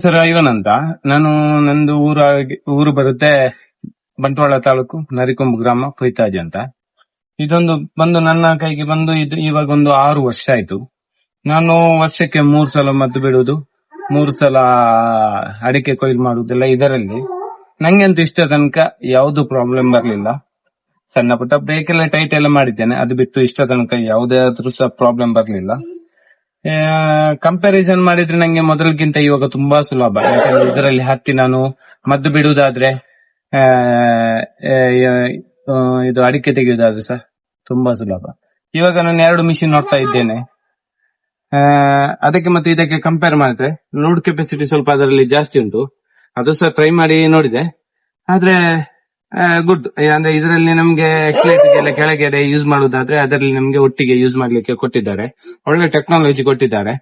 ಹೆಸರು ಐವನ್ ಅಂತ. ನಂದು ಊರು ಬರುತ್ತೆ ಬಂಟ್ವಾಳ ತಾಲೂಕು, ನರಿಕೊಂಬು ಗ್ರಾಮ, ಪೈತಾಜಿ ಅಂತ. ಇದೊಂದು ಬಂದು ನನ್ನ ಕೈಗೆ ಬಂದು ಇವಾಗ ಒಂದು 6 ವರ್ಷ ಆಯ್ತು. ನಾನು ವರ್ಷಕ್ಕೆ 3 ಸಲ ಮದ್ದು ಬಿಡುವುದು, 3 ಸಲ ಅಡಿಕೆ ಕೊಯ್ಲು ಮಾಡುವುದಿಲ್ಲ. ಇದರಲ್ಲಿ ನಂಗೆಂತೂ ಇಷ್ಟ ತನಕ ಯಾವ್ದು ಪ್ರಾಬ್ಲಮ್ ಬರ್ಲಿಲ್ಲ. ಸಣ್ಣ ಪುಟ್ಟ ಬ್ರೇಕ್ ಎಲ್ಲ ಟೈಟ್ ಎಲ್ಲ ಮಾಡಿದ್ದೇನೆ, ಅದು ಬಿಟ್ಟು ಇಷ್ಟ ತನಕ ಯಾವುದಾದ್ರೂ ಸಹ ಪ್ರಾಬ್ಲಮ್ ಬರ್ಲಿಲ್ಲ. ಕಂಪ್ಯಾರಿಸನ್ ಮಾಡಿದ್ರೆ ನಂಗೆ ಮೊದಲಿಗಿಂತ ಇವಾಗ ತುಂಬಾ ಸುಲಭ. ಯಾಕಂದ್ರೆ ಇದರಲ್ಲಿ ಹತ್ತಿ ನಾನು ಮದ್ದು ಬಿಡುವುದಾದ್ರೆ ಇದು ಅಡಿಕೆ ತೆಗೆಯುವುದಾದ್ರೆ ಸಹ ತುಂಬಾ ಸುಲಭ. ಇವಾಗ ನಾನು 2 ಮಿಷಿನ್ ನೋಡ್ತಾ ಇದ್ದೇನೆ. ಅದಕ್ಕೆ ಮತ್ತೆ ಇದಕ್ಕೆ ಕಂಪೇರ್ ಮಾಡಿದ್ರೆ ಲೋಡ್ ಕೆಪಾಸಿಟಿ ಸ್ವಲ್ಪ ಅದರಲ್ಲಿ ಜಾಸ್ತಿ ಉಂಟು. ಅದು ಸಹ ಟ್ರೈ ಮಾಡಿ ನೋಡಿದೆ, ಆದ್ರೆ ಗುಡ್. ಅಂದ್ರೆ ಇದರಲ್ಲಿ ನಮ್ಗೆ ಎಕ್ಸಲೇಟರ್ ಎಲ್ಲ ಕೆಳಗಡೆ ಯೂಸ್ ಮಾಡುವುದಾದ್ರೆ ಅದರಲ್ಲಿ ನಮ್ಗೆ ಒಟ್ಟಿಗೆ ಯೂಸ್ ಮಾಡ್ಲಿಕ್ಕೆ ಕೊಟ್ಟಿದ್ದಾರೆ, ಒಳ್ಳೆ ಟೆಕ್ನಾಲಜಿ ಕೊಟ್ಟಿದ್ದಾರೆ.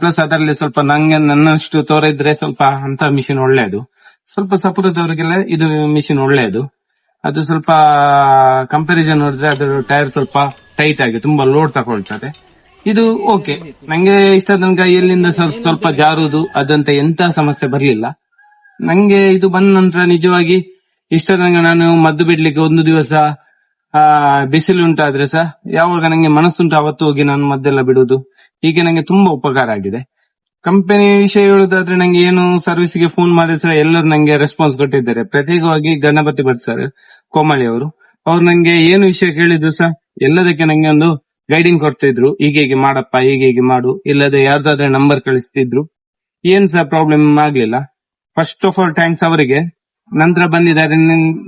ಪ್ಲಸ್ ಅದರಲ್ಲಿ ಸ್ವಲ್ಪ ನನ್ನಷ್ಟು ತೋರಿದ್ರೆ ಸ್ವಲ್ಪ ಅಂತ ಮಿಷಿನ್ ಒಳ್ಳೆಯದು. ಸ್ವಲ್ಪ ಸಪುರದವರಿಗೆಲ್ಲ ಇದು ಮಿಷಿನ್ ಒಳ್ಳೆಯದು. ಅದು ಸ್ವಲ್ಪ ಕಂಪ್ಯಾರಿಸನ್ ನೋಡಿದ್ರೆ ಅದರ ಟೈರ್ ಸ್ವಲ್ಪ ಟೈಟ್ ಆಗಿ ತುಂಬಾ ಲೋಡ್ ತಗೊಳ್ತದೆ. ಇದು ಓಕೆ, ನಂಗೆ ಇಷ್ಟ ತನಕ ಎಲ್ಲಿಂದ ಸ್ವಲ್ಪ ಜಾರುವುದು ಅದಂತ ಎಂತ ಸಮಸ್ಯೆ ಬರ್ಲಿಲ್ಲ. ನಂಗೆ ಇದು ಬಂದ ನಂತರ ನಿಜವಾಗಿ ಇಷ್ಟ ತನಕ ನಾನು ಮದ್ದು ಬಿಡ್ಲಿಕ್ಕೆ ಒಂದು ದಿವಸ ಬಿಸಿಲು ಉಂಟಾದ್ರೆ ಸಹ ಯಾವಾಗ ನಂಗೆ ಮನಸ್ಸುಂಟು ಅವತ್ತು ಹೋಗಿ ನಾನು ಮದ್ದೆಲ್ಲ ಬಿಡುವುದು. ಹೀಗೆ ನಂಗೆ ತುಂಬಾ ಉಪಕಾರ ಆಗಿದೆ. ಕಂಪನಿ ವಿಷಯ ಹೇಳುದಾದ್ರೆ ನಂಗೆ ಏನು ಸರ್ವಿಸ್ಗೆ ಫೋನ್ ಮಾಡಿದ್ರೆ ಎಲ್ಲರೂ ನಂಗೆ ರೆಸ್ಪಾನ್ಸ್ ಕೊಟ್ಟಿದ್ದಾರೆ. ಪ್ರತ್ಯೇಕವಾಗಿ ಗಣಪತಿ ಭಟ್ ಸರ್, ಕೋಮಳಿ ಅವರು ನಂಗೆ ಏನು ವಿಷಯ ಕೇಳಿದ್ರು ಸಹ ಎಲ್ಲದಕ್ಕೆ ನಂಗೆ ಒಂದು ಗೈಡಿಂಗ್ ಕೊಡ್ತಿದ್ರು. ಹೀಗೆ ಮಾಡಪ್ಪ, ಹೀಗೆ ಮಾಡು, ಇಲ್ಲದೆ ಯಾರ್ದಾದ್ರೆ ನಂಬರ್ ಕಳಿಸ್ತಿದ್ರು. ಏನ್ ಸಹ ಪ್ರಾಬ್ಲಮ್ ಆಗ್ಲಿಲ್ಲ. ಫಸ್ಟ್ ಆಫ್ ಆಲ್ ಥ್ಯಾಂಕ್ಸ್ ಅವರಿಗೆ. ನಂತರ ಬಂದಿದ್ದಾರೆ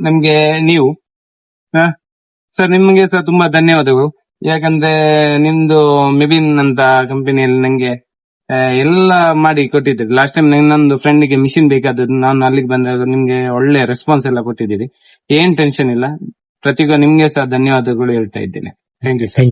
ನಮ್ಗೆ ನೀವು ಸರ್, ನಿಮ್ಗೆ ಸಹ ತುಂಬಾ ಧನ್ಯವಾದಗಳು. ಯಾಕಂದ್ರೆ ನಿಮ್ದು ಮೆಬಿನ್ ಅಂತ ಕಂಪನಿಯಲ್ಲಿ ನಂಗೆ ಎಲ್ಲ ಮಾಡಿ ಕೊಟ್ಟಿದ್ದೀರಿ. ಲಾಸ್ಟ್ ಟೈಮ್ ನನ್ನೊಂದು ಫ್ರೆಂಡ್ಗೆ ಮಿಷಿನ್ ಬೇಕಾದದ್ದು, ನಾನು ಅಲ್ಲಿಗೆ ಬಂದಾಗ ನಿಮ್ಗೆ ಒಳ್ಳೆ ರೆಸ್ಪಾನ್ಸ್ ಎಲ್ಲ ಕೊಟ್ಟಿದ್ದೀರಿ. ಏನ್ ಟೆನ್ಷನ್ ಇಲ್ಲ. ಪ್ರತಿಗೂ ನಿಮ್ಗೆ ಸಹ ಧನ್ಯವಾದಗಳು ಹೇಳ್ತಾ ಇದ್ದೇನೆ. Thank you sir.